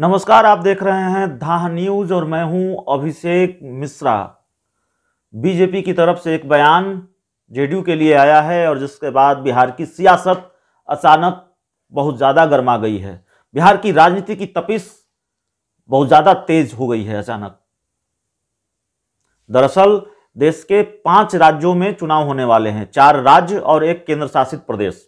नमस्कार, आप देख रहे हैं धाह न्यूज और मैं हूं अभिषेक मिश्रा। बीजेपी की तरफ से एक बयान जेडीयू के लिए आया है और जिसके बाद बिहार की सियासत अचानक बहुत ज़्यादा गर्मा गई है। बिहार की राजनीति की तपिश बहुत ज़्यादा तेज हो गई है अचानक। दरअसल देश के 5 राज्यों में चुनाव होने वाले हैं, 4 राज्य और एक केंद्र शासित प्रदेश।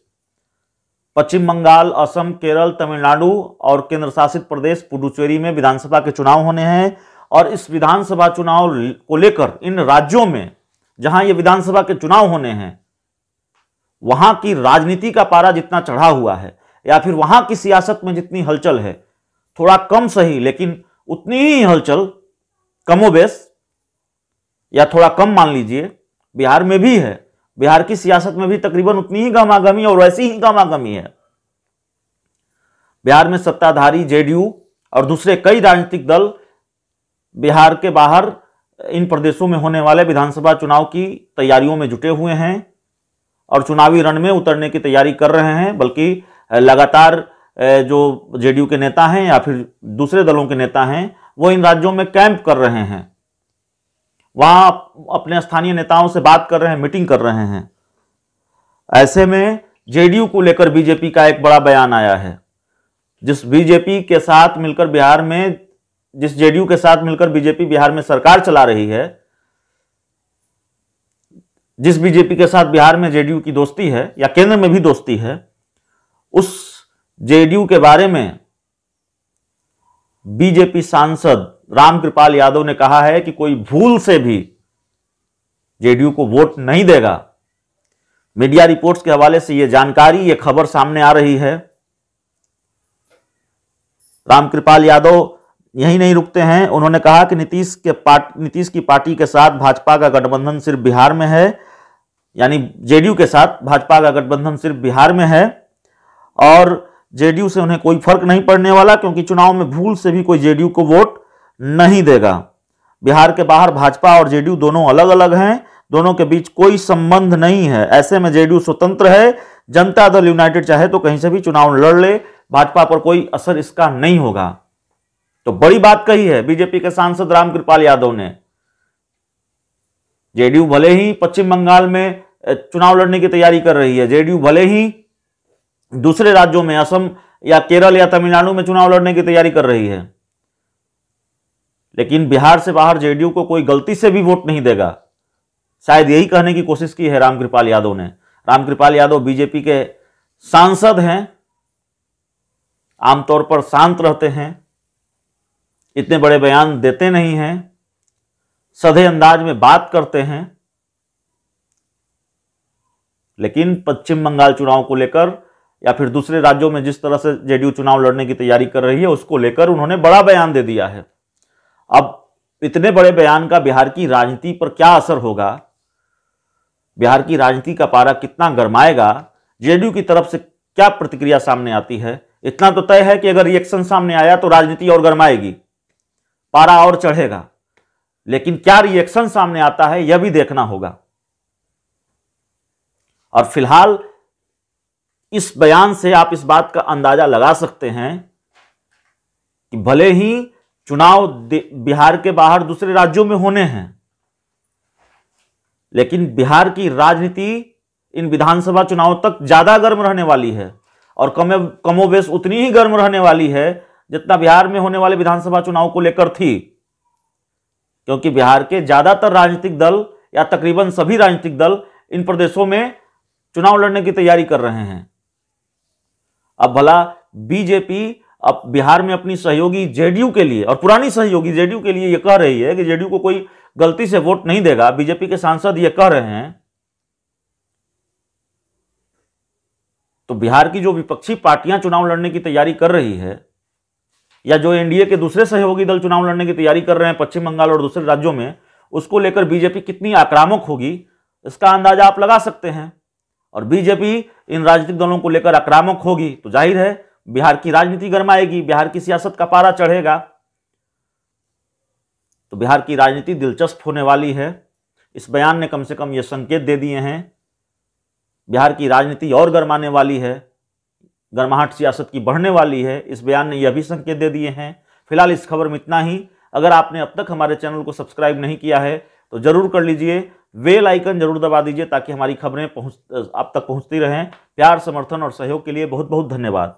पश्चिम बंगाल, असम, केरल, तमिलनाडु और केंद्र शासित प्रदेश पुडुचेरी में विधानसभा के चुनाव होने हैं। और इस विधानसभा चुनाव को लेकर इन राज्यों में जहां ये विधानसभा के चुनाव होने हैं, वहां की राजनीति का पारा जितना चढ़ा हुआ है या फिर वहां की सियासत में जितनी हलचल है, थोड़ा कम सही लेकिन उतनी ही हलचल कमोबेश या थोड़ा कम मान लीजिए बिहार में भी है। बिहार की सियासत में भी तकरीबन उतनी ही गहमागहमी और वैसी ही गहमागहमी है। बिहार में सत्ताधारी जेडीयू और दूसरे कई राजनीतिक दल बिहार के बाहर इन प्रदेशों में होने वाले विधानसभा चुनाव की तैयारियों में जुटे हुए हैं और चुनावी रण में उतरने की तैयारी कर रहे हैं। बल्कि लगातार जो जेडीयू के नेता हैं या फिर दूसरे दलों के नेता हैं, वो इन राज्यों में कैंप कर रहे हैं, वहां अपने स्थानीय नेताओं से बात कर रहे हैं, मीटिंग कर रहे हैं। ऐसे में जेडीयू को लेकर बीजेपी का एक बड़ा बयान आया है। जिस जेडीयू के साथ मिलकर बीजेपी बिहार में सरकार चला रही है, जिस बीजेपी के साथ बिहार में जेडीयू की दोस्ती है या केंद्र में भी दोस्ती है, उस जेडीयू के बारे में बीजेपी सांसद रामकृपाल यादव ने कहा है कि कोई भूल से भी जेडीयू को वोट नहीं देगा। मीडिया रिपोर्ट्स के हवाले से यह जानकारी, यह खबर सामने आ रही है। रामकृपाल यादव यही नहीं रुकते हैं, उन्होंने कहा कि नीतीश की पार्टी के साथ भाजपा का गठबंधन सिर्फ बिहार में है, यानी जेडीयू के साथ भाजपा का गठबंधन सिर्फ बिहार में है और जेडीयू से उन्हें कोई फर्क नहीं पड़ने वाला, क्योंकि चुनाव में भूल से भी कोई जेडीयू को वोट नहीं देगा। बिहार के बाहर भाजपा और जेडीयू दोनों अलग अलग हैं, दोनों के बीच कोई संबंध नहीं है। ऐसे में जेडीयू स्वतंत्र है, जनता दल यूनाइटेड चाहे तो कहीं से भी चुनाव लड़ ले, भाजपा पर कोई असर इसका नहीं होगा। तो बड़ी बात कही है बीजेपी के सांसद रामकृपाल यादव ने। जेडीयू भले ही पश्चिम बंगाल में चुनाव लड़ने की तैयारी कर रही है, जेडीयू भले ही दूसरे राज्यों में असम या केरल या तमिलनाडु में चुनाव लड़ने की तैयारी कर रही है, लेकिन बिहार से बाहर जेडीयू को कोई गलती से भी वोट नहीं देगा। शायद यही कहने की कोशिश की है रामकृपाल यादव ने। रामकृपाल यादव बीजेपी के सांसद हैं, आमतौर पर शांत रहते हैं, इतने बड़े बयान देते नहीं हैं, सधे अंदाज में बात करते हैं। लेकिन पश्चिम बंगाल चुनाव को लेकर या फिर दूसरे राज्यों में जिस तरह से जेडीयू चुनाव लड़ने की तैयारी कर रही है, उसको लेकर उन्होंने बड़ा बयान दे दिया है। अब इतने बड़े बयान का बिहार की राजनीति पर क्या असर होगा, बिहार की राजनीति का पारा कितना गरमाएगा, जेडीयू की तरफ से क्या प्रतिक्रिया सामने आती है, इतना तो तय है कि अगर रिएक्शन सामने आया तो राजनीति और गरमाएगी, पारा और चढ़ेगा। लेकिन क्या रिएक्शन सामने आता है यह भी देखना होगा। और फिलहाल इस बयान से आप इस बात का अंदाजा लगा सकते हैं कि भले ही चुनाव बिहार के बाहर दूसरे राज्यों में होने हैं, लेकिन बिहार की राजनीति इन विधानसभा चुनाव तक ज्यादा गर्म रहने वाली है और कमोबेश उतनी ही गर्म रहने वाली है जितना बिहार में होने वाले विधानसभा चुनाव को लेकर थी। क्योंकि बिहार के ज्यादातर राजनीतिक दल या तकरीबन सभी राजनीतिक दल इन प्रदेशों में चुनाव लड़ने की तैयारी कर रहे हैं। अब भला बीजेपी अब बिहार में अपनी सहयोगी जेडीयू के लिए और पुरानी सहयोगी जेडीयू के लिए यह कह रही है कि जेडीयू को कोई गलती से वोट नहीं देगा। बीजेपी के सांसद यह कह रहे हैं, तो बिहार की जो विपक्षी पार्टियां चुनाव लड़ने की तैयारी कर रही है या जो एनडीए के दूसरे सहयोगी दल चुनाव लड़ने की तैयारी कर रहे हैं पश्चिम बंगाल और दूसरे राज्यों में, उसको लेकर बीजेपी कितनी आक्रामक होगी इसका अंदाजा आप लगा सकते हैं। और बीजेपी इन राजनीतिक दलों को लेकर आक्रामक होगी तो जाहिर है बिहार की राजनीति गरमाएगी, बिहार की सियासत का पारा चढ़ेगा। तो बिहार की राजनीति दिलचस्प होने वाली है। इस बयान ने कम से कम ये संकेत दे दिए हैं, बिहार की राजनीति और गरमाने वाली है, गर्माहट सियासत की बढ़ने वाली है। इस बयान ने यह भी संकेत दे दिए हैं फिलहाल इस खबर में इतना ही। अगर आपने अब तक हमारे चैनल को सब्सक्राइब नहीं किया है तो जरूर कर लीजिए, बेल आइकन जरूर दबा दीजिए ताकि हमारी खबरें आप तक पहुंचती रहें। प्यार, समर्थन और सहयोग के लिए बहुत बहुत धन्यवाद।